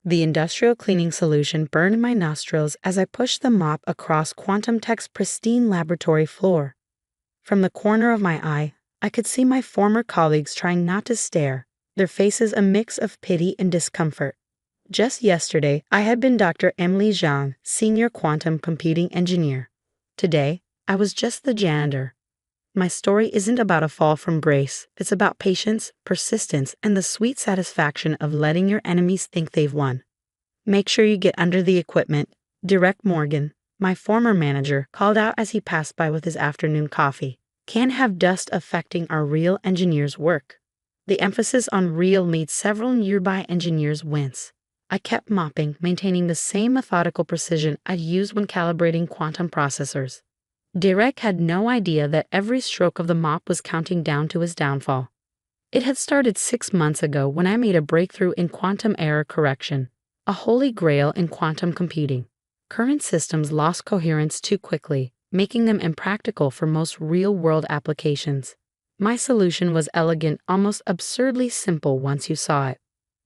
The industrial cleaning solution burned my nostrils as I pushed the mop across Quantum Tech's pristine laboratory floor. From the corner of my eye, I could see my former colleagues trying not to stare, their faces a mix of pity and discomfort. Just yesterday, I had been Dr. Emily Zhang, Senior Quantum Computing Engineer. Today, I was just the janitor. My story isn't about a fall from grace, it's about patience, persistence, and the sweet satisfaction of letting your enemies think they've won. Make sure you get under the equipment, Derek Morgan, my former manager, called out as he passed by with his afternoon coffee. Can't have dust affecting our real engineers' work. The emphasis on real made several nearby engineers wince. I kept mopping, maintaining the same methodical precision I'd used when calibrating quantum processors. Derek had no idea that every stroke of the mop was counting down to his downfall. It had started 6 months ago when I made a breakthrough in quantum error correction, a holy grail in quantum computing. Current systems lost coherence too quickly, making them impractical for most real-world applications. My solution was elegant, almost absurdly simple once you saw it.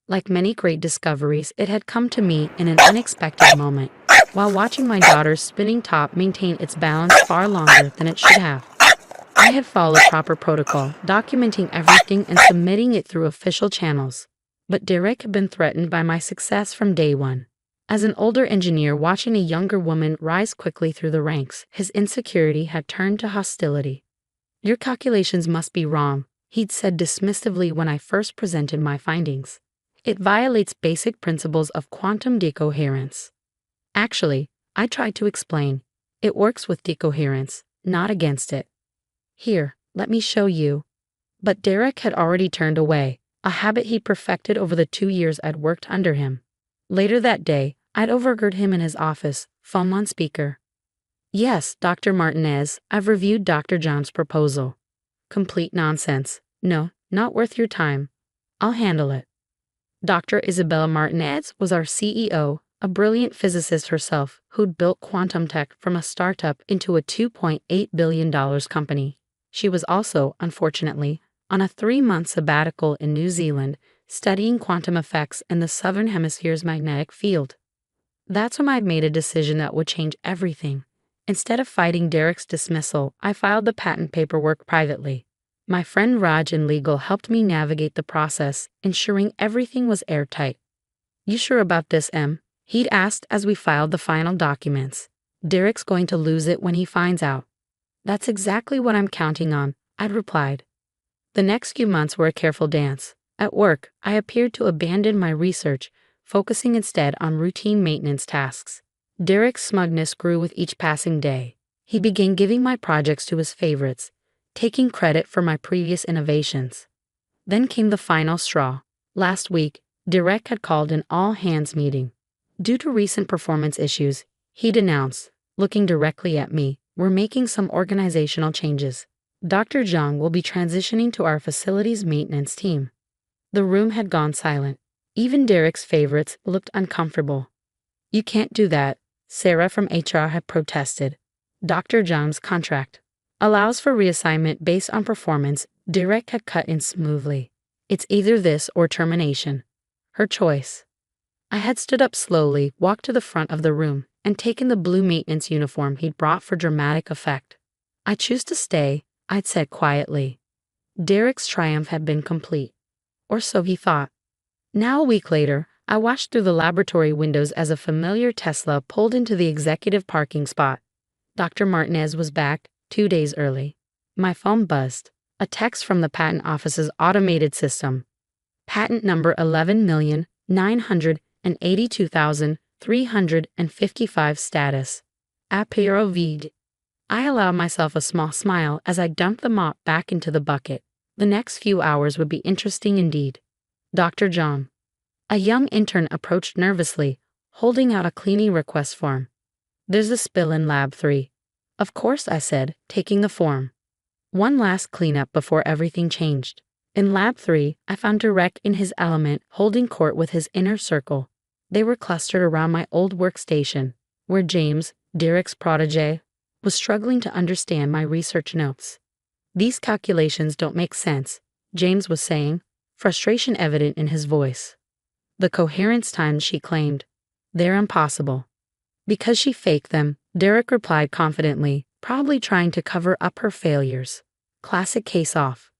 Like many great discoveries, it had come to me in an unexpected moment, while watching my daughter's spinning top maintain its balance far longer than it should have. I had followed proper protocol, documenting everything and submitting it through official channels. But Derek had been threatened by my success from day one. As an older engineer watching a younger woman rise quickly through the ranks, his insecurity had turned to hostility. "Your calculations must be wrong," he'd said dismissively when I first presented my findings. "It violates basic principles of quantum decoherence." Actually, I tried to explain, it works with decoherence, not against it. "Here, let me show you." But Derek had already turned away, a habit he perfected over the 2 years I'd worked under him. Later that day, I'd overheard him in his office, phone on speaker. "Yes, Dr. Martinez, I've reviewed Dr. John's proposal." "Complete nonsense. No, not worth your time. I'll handle it." Dr. Isabella Martinez was our CEO, a brilliant physicist herself who'd built Quantum Tech from a startup into a $2.8 billion company. She was also, unfortunately, on a 3-month sabbatical in New Zealand, studying quantum effects in the Southern Hemisphere's magnetic field. That's when I made a decision that would change everything. Instead of fighting Derek's dismissal, I filed the patent paperwork privately. My friend Raj in legal helped me navigate the process, ensuring everything was airtight. "You sure about this, Em?" he'd asked as we filed the final documents. "Derek's going to lose it when he finds out." "That's exactly what I'm counting on," I'd replied. The next few months were a careful dance. At work, I appeared to abandon my research, focusing instead on routine maintenance tasks. Derek's smugness grew with each passing day. He began giving my projects to his favorites, taking credit for my previous innovations. Then came the final straw. Last week, Derek had called an all-hands meeting. Due to recent performance issues, he'd announced, looking directly at me, "We're making some organizational changes. Dr. Zhang will be transitioning to our facilities maintenance team." The room had gone silent. Even Derek's favorites looked uncomfortable. "You can't do that," Sarah from HR had protested. Dr. Zhang's contract allows for reassignment based on performance. Derek had cut in smoothly. "It's either this or termination. Her choice." I had stood up slowly, walked to the front of the room, and taken the blue maintenance uniform he'd brought for dramatic effect. "I choose to stay," I'd said quietly. Derek's triumph had been complete. Or so he thought. Now a week later, I watched through the laboratory windows as a familiar Tesla pulled into the executive parking spot. Dr. Martinez was back, 2 days early. My phone buzzed. A text from the patent office's automated system. Patent number 11,982,355 status. Apero vide. I allowed myself a small smile as I dumped the mop back into the bucket. The next few hours would be interesting indeed. Dr. John. A young intern approached nervously, holding out a cleaning request form. "There's a spill in Lab 3. "Of course," I said, taking the form. One last cleanup before everything changed. In Lab 3, I found Derek in his element, holding court with his inner circle. They were clustered around my old workstation, where James, Derek's protégé, was struggling to understand my research notes. "These calculations don't make sense," James was saying, frustration evident in his voice. The coherence times she claimed. They're impossible. Because she faked them, Derek replied confidently, probably trying to cover up her failures. Classic case off.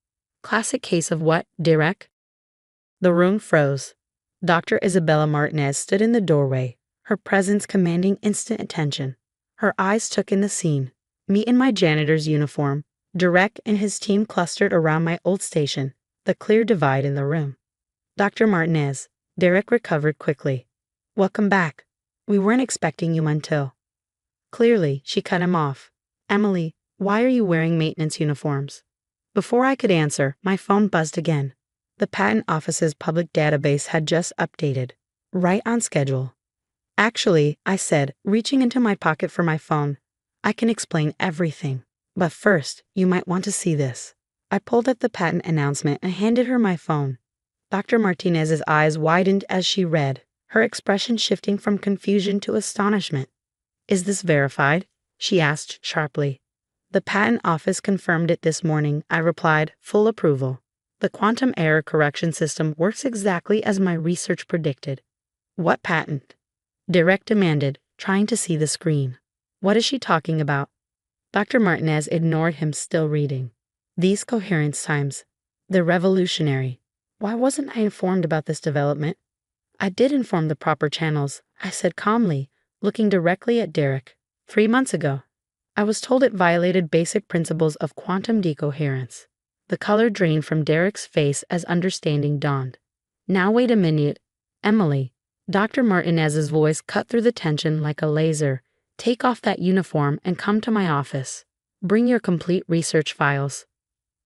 Classic case of what, Derek? The room froze. Dr. Isabella Martinez stood in the doorway, her presence commanding instant attention. Her eyes took in the scene. Me in my janitor's uniform, Derek and his team clustered around my old station, the clear divide in the room. Dr. Martinez, Derek recovered quickly. Welcome back. We weren't expecting you until. Clearly, she cut him off. Emily, why are you wearing maintenance uniforms? Before I could answer, my phone buzzed again. The patent office's public database had just updated. Right on schedule. Actually, I said, reaching into my pocket for my phone, I can explain everything. But first, you might want to see this. I pulled up the patent announcement and handed her my phone. Dr. Martinez's eyes widened as she read, her expression shifting from confusion to astonishment. Is this verified? She asked sharply. The patent office confirmed it this morning, I replied, full approval. The quantum error correction system works exactly as my research predicted. What patent? Derek demanded, trying to see the screen. What is she talking about? Dr. Martinez ignored him, still reading. These coherence times. They're revolutionary. Why wasn't I informed about this development? I did inform the proper channels, I said calmly, looking directly at Derek. 3 months ago. I was told it violated basic principles of quantum decoherence. The color drained from Derek's face as understanding dawned. Now wait a minute. Emily. Dr. Martinez's voice cut through the tension like a laser. Take off that uniform and come to my office. Bring your complete research files.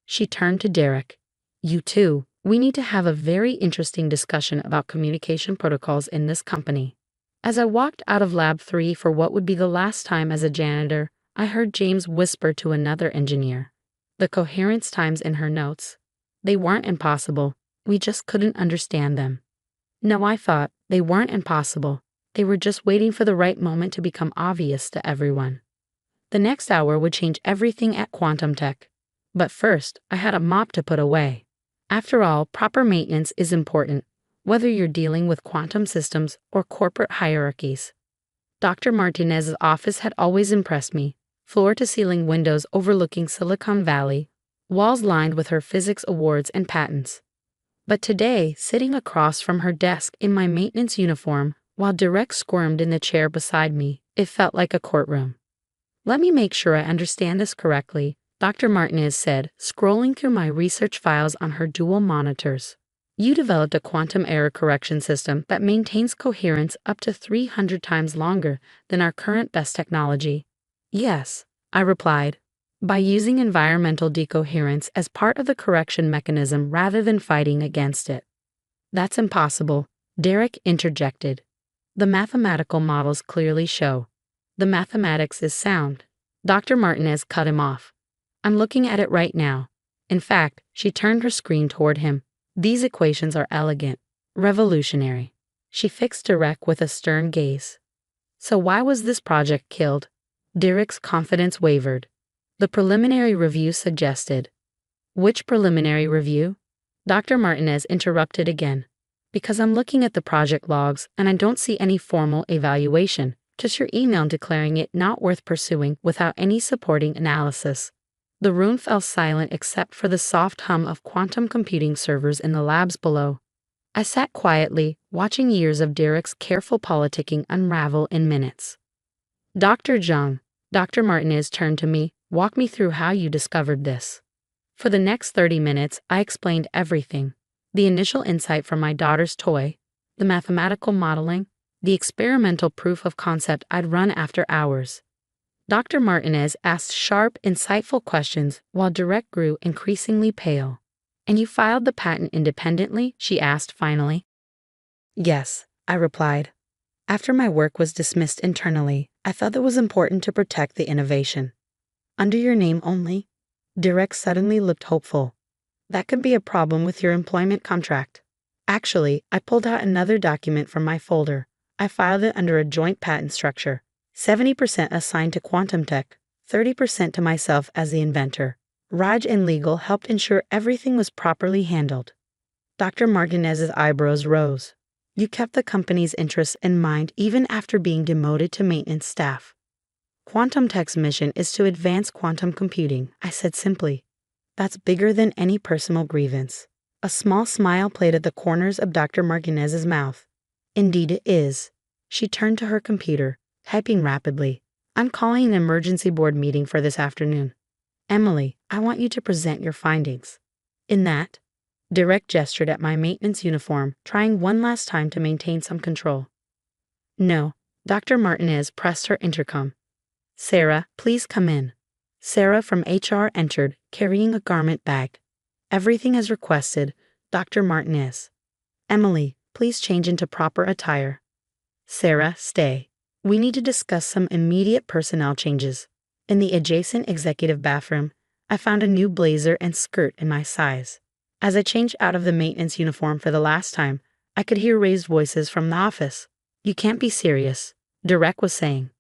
She turned to Derek. You too. We need to have a very interesting discussion about communication protocols in this company. As I walked out of Lab 3 for what would be the last time as a janitor, I heard James whisper to another engineer. The coherence times in her notes. They weren't impossible. We just couldn't understand them. No, I thought, they weren't impossible. They were just waiting for the right moment to become obvious to everyone. The next hour would change everything at Quantum Tech. But first, I had a mop to put away. After all, proper maintenance is important, whether you're dealing with quantum systems or corporate hierarchies. Dr. Martinez's office had always impressed me. Floor-to-ceiling windows overlooking Silicon Valley, walls lined with her physics awards and patents. But today, sitting across from her desk in my maintenance uniform, while Derek squirmed in the chair beside me, it felt like a courtroom. Let me make sure I understand this correctly, Dr. Martinez said, scrolling through my research files on her dual monitors. You developed a quantum error correction system that maintains coherence up to 300 times longer than our current best technology. Yes, I replied, by using environmental decoherence as part of the correction mechanism rather than fighting against it. That's impossible, Derek interjected. The mathematical models clearly show. The mathematics is sound. Dr. Martinez cut him off. I'm looking at it right now. In fact, she turned her screen toward him. These equations are elegant, revolutionary. She fixed Derek with a stern gaze. So why was this project killed? Derek's confidence wavered. The preliminary review suggested. Which preliminary review? Dr. Martinez interrupted again. Because I'm looking at the project logs and I don't see any formal evaluation, just your email declaring it not worth pursuing without any supporting analysis. The room fell silent except for the soft hum of quantum computing servers in the labs below. I sat quietly, watching years of Derek's careful politicking unravel in minutes. Dr. Zhang, Dr. Martinez turned to me, walk me through how you discovered this. For the next 30 minutes, I explained everything. The initial insight from my daughter's toy, the mathematical modeling, the experimental proof of concept I'd run after hours. Dr. Martinez asked sharp, insightful questions while Derek grew increasingly pale. And you filed the patent independently? She asked finally. Yes, I replied. After my work was dismissed internally, I felt it was important to protect the innovation. Under your name only? Derek suddenly looked hopeful. That could be a problem with your employment contract. Actually, I pulled out another document from my folder. I filed it under a joint patent structure. 70% assigned to Quantum Tech, 30% to myself as the inventor. Raj and legal helped ensure everything was properly handled. Dr. Martinez's eyebrows rose. You kept the company's interests in mind even after being demoted to maintenance staff. Quantum Tech's mission is to advance quantum computing, I said simply. That's bigger than any personal grievance. A small smile played at the corners of Dr. Martinez's mouth. Indeed it is. She turned to her computer, typing rapidly. I'm calling an emergency board meeting for this afternoon. Emily, I want you to present your findings. In that, Derek gestured at my maintenance uniform, trying one last time to maintain some control. No, Dr. Martinez pressed her intercom. Sarah, please come in. Sarah from HR entered, carrying a garment bag. Everything as requested, Dr. Martinez. Emily, please change into proper attire. Sarah, stay. We need to discuss some immediate personnel changes. In the adjacent executive bathroom, I found a new blazer and skirt in my size. As I changed out of the maintenance uniform for the last time, I could hear raised voices from the office. You can't be serious, Derek was saying.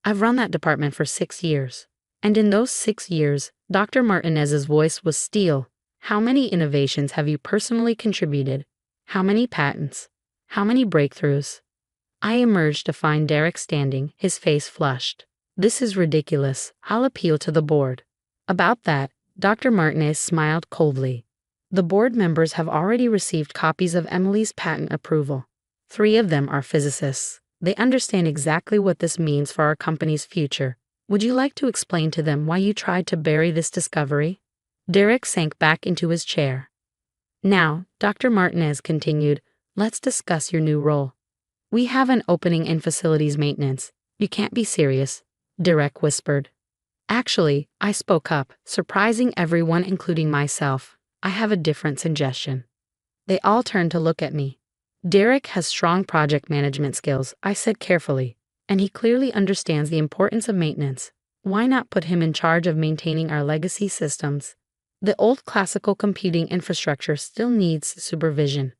I've run that department for 6 years. And in those 6 years, Dr. Martinez's voice was steel. How many innovations have you personally contributed? How many patents? How many breakthroughs? I emerged to find Derek standing, his face flushed. This is ridiculous. I'll appeal to the board. About that, Dr. Martinez smiled coldly. The board members have already received copies of Emily's patent approval. 3 of them are physicists. They understand exactly what this means for our company's future. Would you like to explain to them why you tried to bury this discovery? Derek sank back into his chair. Now, Dr. Martinez continued, let's discuss your new role. We have an opening in facilities maintenance. You can't be serious, Derek whispered. Actually, I spoke up, surprising everyone including myself. I have a different suggestion. They all turned to look at me. Derek has strong project management skills, I said carefully, and he clearly understands the importance of maintenance. Why not put him in charge of maintaining our legacy systems? The old classical computing infrastructure still needs supervision.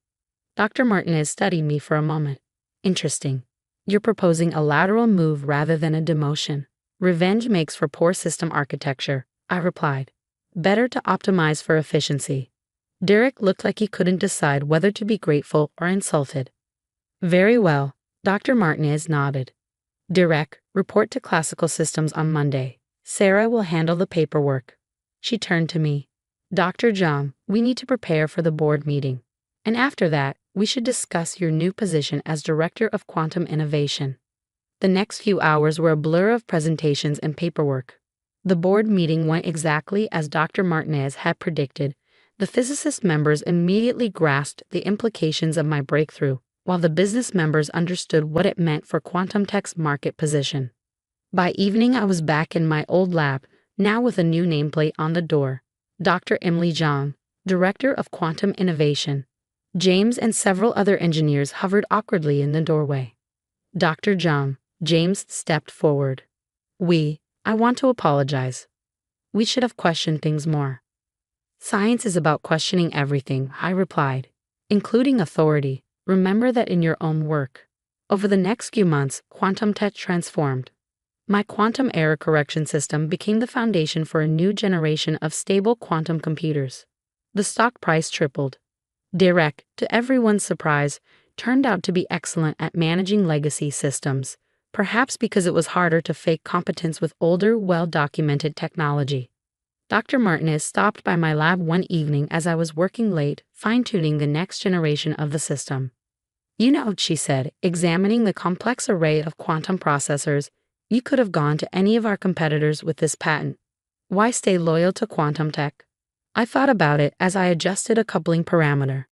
Dr. Martinez studied me for a moment. Interesting. You're proposing a lateral move rather than a demotion. Revenge makes for poor system architecture, I replied. Better to optimize for efficiency. Derek looked like he couldn't decide whether to be grateful or insulted. Very well, Dr. Martinez nodded. Derek, report to classical systems on Monday. Sarah will handle the paperwork. She turned to me. Dr. John, we need to prepare for the board meeting. And after that, we should discuss your new position as Director of Quantum Innovation. The next few hours were a blur of presentations and paperwork. The board meeting went exactly as Dr. Martinez had predicted. The physicist members immediately grasped the implications of my breakthrough, while the business members understood what it meant for Quantum Tech's market position. By evening, I was back in my old lab, now with a new nameplate on the door. Dr. Emily Zhang, Director of Quantum Innovation. James and several other engineers hovered awkwardly in the doorway. Dr. Zhang, James stepped forward. I want to apologize. We should have questioned things more. Science is about questioning everything, I replied, including authority. Remember that in your own work. Over the next few months, Quantum Tech transformed. My quantum error correction system became the foundation for a new generation of stable quantum computers. The stock price tripled. Derek, to everyone's surprise, turned out to be excellent at managing legacy systems, perhaps because it was harder to fake competence with older, well-documented technology. Dr. Martinez stopped by my lab one evening as I was working late, fine-tuning the next generation of the system. You know, she said, examining the complex array of quantum processors, you could have gone to any of our competitors with this patent. Why stay loyal to Quantum Tech? I thought about it as I adjusted a coupling parameter.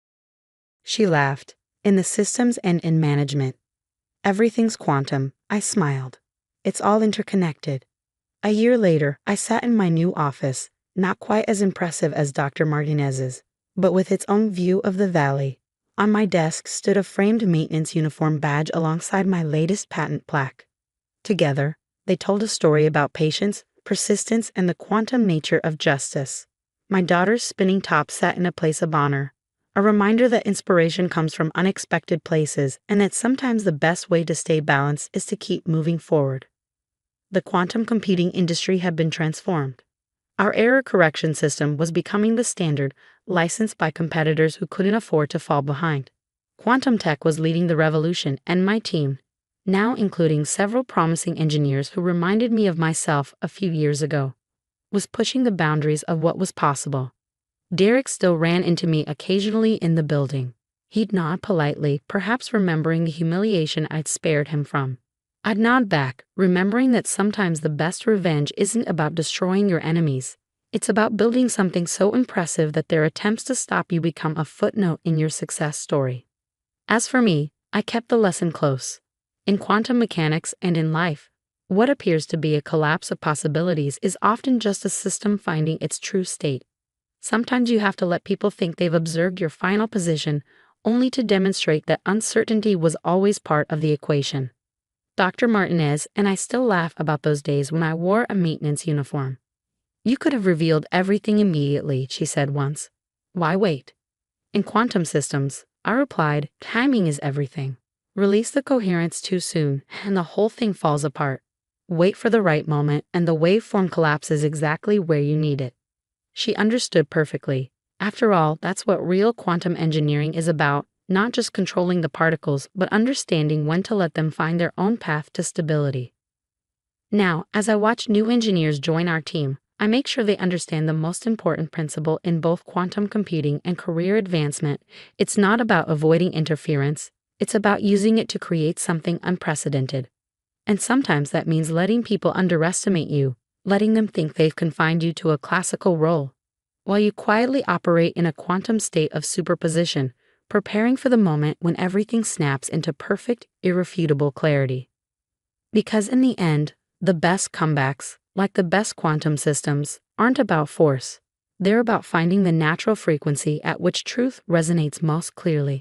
She laughed. In the systems and in management. Everything's quantum, I smiled. It's all interconnected. A year later, I sat in my new office, not quite as impressive as Dr. Martinez's, but with its own view of the valley. On my desk stood a framed maintenance uniform badge alongside my latest patent plaque. Together, they told a story about patience, persistence, and the quantum nature of justice. My daughter's spinning top sat in a place of honor, a reminder that inspiration comes from unexpected places and that sometimes the best way to stay balanced is to keep moving forward. The quantum computing industry had been transformed. Our error correction system was becoming the standard, licensed by competitors who couldn't afford to fall behind. Quantum tech was leading the revolution, and my team, now including several promising engineers who reminded me of myself a few years ago, was pushing the boundaries of what was possible. Derek still ran into me occasionally in the building. He'd nod politely, perhaps remembering the humiliation I'd spared him from. I'd nod back, remembering that sometimes the best revenge isn't about destroying your enemies. It's about building something so impressive that their attempts to stop you become a footnote in your success story. As for me, I kept the lesson close. In quantum mechanics and in life, what appears to be a collapse of possibilities is often just a system finding its true state. Sometimes you have to let people think they've observed your final position, only to demonstrate that uncertainty was always part of the equation. Dr. Martinez and I still laugh about those days when I wore a maintenance uniform. "You could have revealed everything immediately," she said once. "Why wait?" In quantum systems, I replied, timing is everything. Release the coherence too soon, and the whole thing falls apart. Wait for the right moment, and the waveform collapses exactly where you need it. She understood perfectly. After all, that's what real quantum engineering is about, not just controlling the particles, but understanding when to let them find their own path to stability. Now, as I watch new engineers join our team, I make sure they understand the most important principle in both quantum computing and career advancement. It's not about avoiding interference, it's about using it to create something unprecedented. And sometimes that means letting people underestimate you, letting them think they've confined you to a classical role, while you quietly operate in a quantum state of superposition, preparing for the moment when everything snaps into perfect, irrefutable clarity. Because in the end, the best comebacks, like the best quantum systems, aren't about force. They're about finding the natural frequency at which truth resonates most clearly.